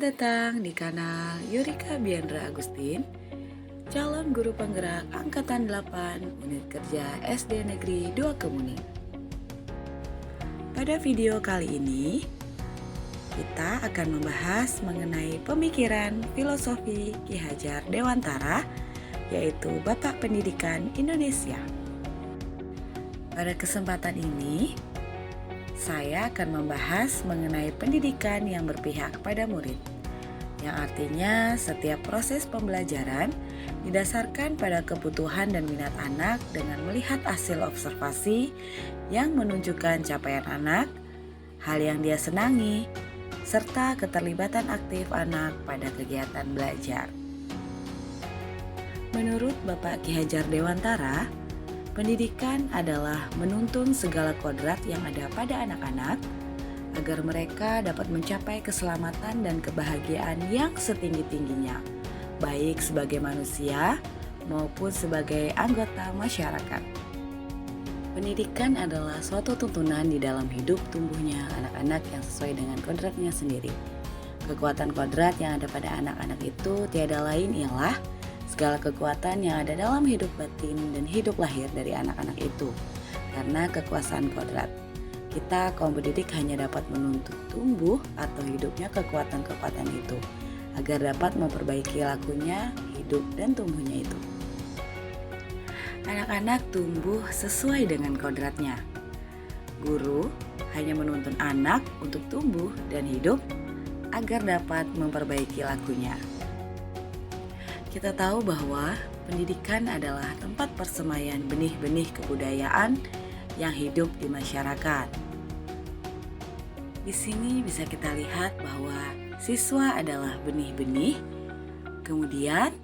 datang di kanal Yurika Biandra Agustin, calon guru penggerak Angkatan 8 Unit Kerja SD Negeri 2 Kemuning. Pada video kali ini, kita akan membahas mengenai pemikiran filosofi Ki Hajar Dewantara, yaitu Bapak Pendidikan Indonesia. Pada kesempatan ini, saya akan membahas mengenai pendidikan yang berpihak pada murid, yang artinya setiap proses pembelajaran didasarkan pada kebutuhan dan minat anak dengan melihat hasil observasi yang menunjukkan capaian anak, hal yang dia senangi, serta keterlibatan aktif anak pada kegiatan belajar. Menurut Bapak Ki Hajar Dewantara, pendidikan adalah menuntun segala kodrat yang ada pada anak-anak agar mereka dapat mencapai keselamatan dan kebahagiaan yang setinggi-tingginya, baik sebagai manusia maupun sebagai anggota masyarakat. Pendidikan adalah suatu tuntunan di dalam hidup tumbuhnya anak-anak yang sesuai dengan kodratnya sendiri. Kekuatan kodrat yang ada pada anak-anak itu tiada lain ialah segala kekuatan yang ada dalam hidup batin dan hidup lahir dari anak-anak itu. Karena kekuasaan kodrat, kita kaum pendidik hanya dapat menuntut tumbuh atau hidupnya kekuatan-kekuatan itu, agar dapat memperbaiki lakunya, hidup dan tumbuhnya itu. Anak-anak tumbuh sesuai dengan kodratnya. Guru hanya menuntun anak untuk tumbuh dan hidup agar dapat memperbaiki lakunya. Kita tahu bahwa pendidikan adalah tempat persemaian benih-benih kebudayaan yang hidup di masyarakat. Di sini bisa kita lihat bahwa siswa adalah benih-benih, kemudian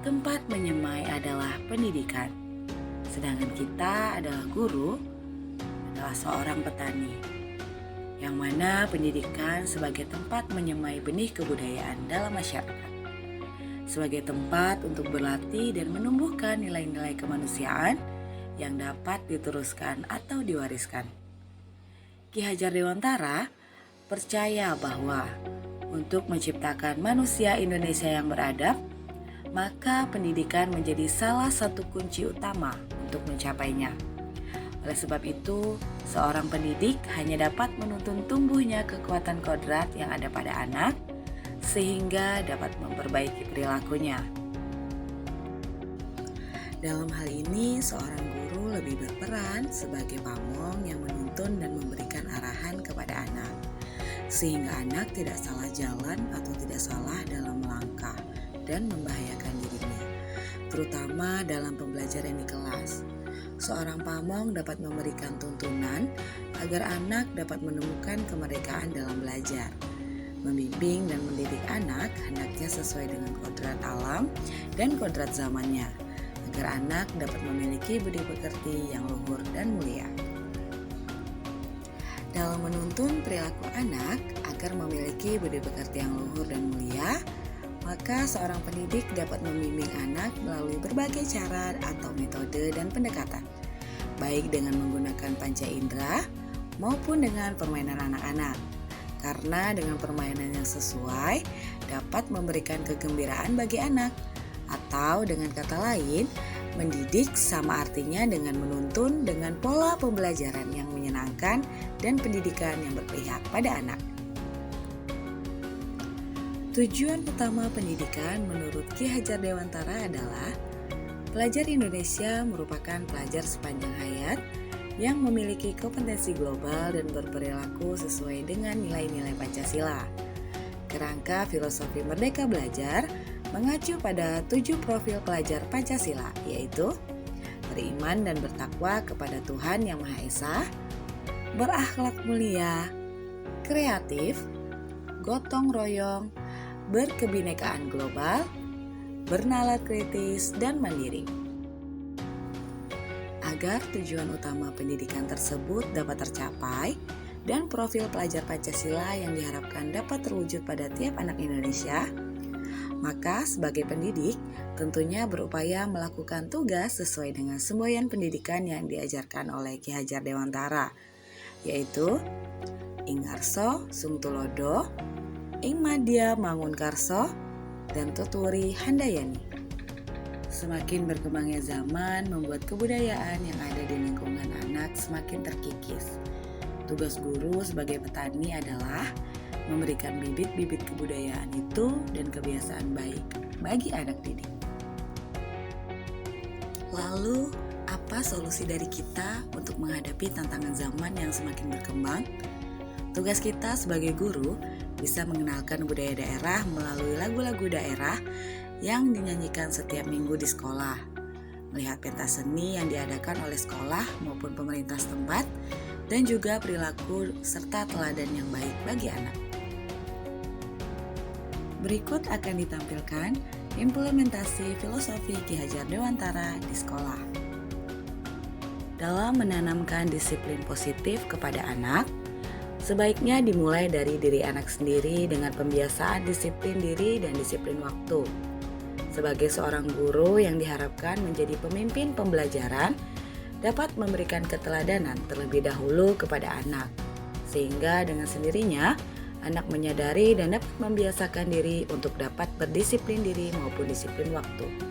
tempat menyemai adalah pendidikan. Sedangkan kita adalah guru, adalah seorang petani, yang mana pendidikan sebagai tempat menyemai benih kebudayaan dalam masyarakat, sebagai tempat untuk berlatih dan menumbuhkan nilai-nilai kemanusiaan yang dapat diteruskan atau diwariskan. Ki Hajar Dewantara percaya bahwa untuk menciptakan manusia Indonesia yang beradab, maka pendidikan menjadi salah satu kunci utama untuk mencapainya. Oleh sebab itu, seorang pendidik hanya dapat menuntun tumbuhnya kekuatan kodrat yang ada pada anak, sehingga dapat memperbaiki perilakunya. Dalam hal ini, seorang guru lebih berperan sebagai pamong yang menuntun dan memberikan arahan kepada anak, sehingga anak tidak salah jalan atau tidak salah dalam melangkah dan membahayakan dirinya, terutama dalam pembelajaran di kelas. Seorang pamong dapat memberikan tuntunan agar anak dapat menemukan kemerdekaan dalam belajar. Membimbing dan mendidik anak hendaknya sesuai dengan kodrat alam dan kodrat zamannya, agar anak dapat memiliki budi pekerti yang luhur dan mulia. Dalam menuntun perilaku anak agar memiliki budi pekerti yang luhur dan mulia, maka seorang pendidik dapat membimbing anak melalui berbagai cara atau metode dan pendekatan, baik dengan menggunakan panca indera maupun dengan permainan anak-anak. Karena dengan permainan yang sesuai dapat memberikan kegembiraan bagi anak. Atau dengan kata lain, mendidik sama artinya dengan menuntun dengan pola pembelajaran yang menyenangkan dan pendidikan yang berpihak pada anak. Tujuan utama pendidikan menurut Ki Hajar Dewantara adalah pelajar Indonesia merupakan pelajar sepanjang hayat yang memiliki kompetensi global dan berperilaku sesuai dengan nilai-nilai Pancasila. Kerangka filosofi Merdeka Belajar mengacu pada 7 profil pelajar Pancasila, yaitu beriman dan bertakwa kepada Tuhan Yang Maha Esa, berakhlak mulia, kreatif, gotong royong, berkebinekaan global, bernalar kritis, dan mandiri. Agar tujuan utama pendidikan tersebut dapat tercapai dan profil pelajar Pancasila yang diharapkan dapat terwujud pada tiap anak Indonesia, maka sebagai pendidik tentunya berupaya melakukan tugas sesuai dengan semboyan pendidikan yang diajarkan oleh Ki Hajar Dewantara, yaitu Ingarso Sung Tulodo, Ing Madya Mangunkarso dan Tuturi Handayani. Semakin berkembangnya zaman membuat kebudayaan yang ada di lingkungan anak semakin terkikis. Tugas guru sebagai petani adalah memberikan bibit-bibit kebudayaan itu dan kebiasaan baik bagi anak didik. Lalu, apa solusi dari kita untuk menghadapi tantangan zaman yang semakin berkembang? Tugas kita sebagai guru bisa mengenalkan budaya daerah melalui lagu-lagu daerah yang dinyanyikan setiap minggu di sekolah, melihat pentas seni yang diadakan oleh sekolah maupun pemerintah setempat, dan juga perilaku serta teladan yang baik bagi anak. Berikut akan ditampilkan implementasi filosofi Ki Hajar Dewantara di sekolah. Dalam menanamkan disiplin positif kepada anak, sebaiknya dimulai dari diri anak sendiri dengan pembiasaan disiplin diri dan disiplin waktu. Sebagai seorang guru yang diharapkan menjadi pemimpin pembelajaran, dapat memberikan keteladanan terlebih dahulu kepada anak, sehingga dengan sendirinya anak menyadari dan dapat membiasakan diri untuk dapat berdisiplin diri maupun disiplin waktu.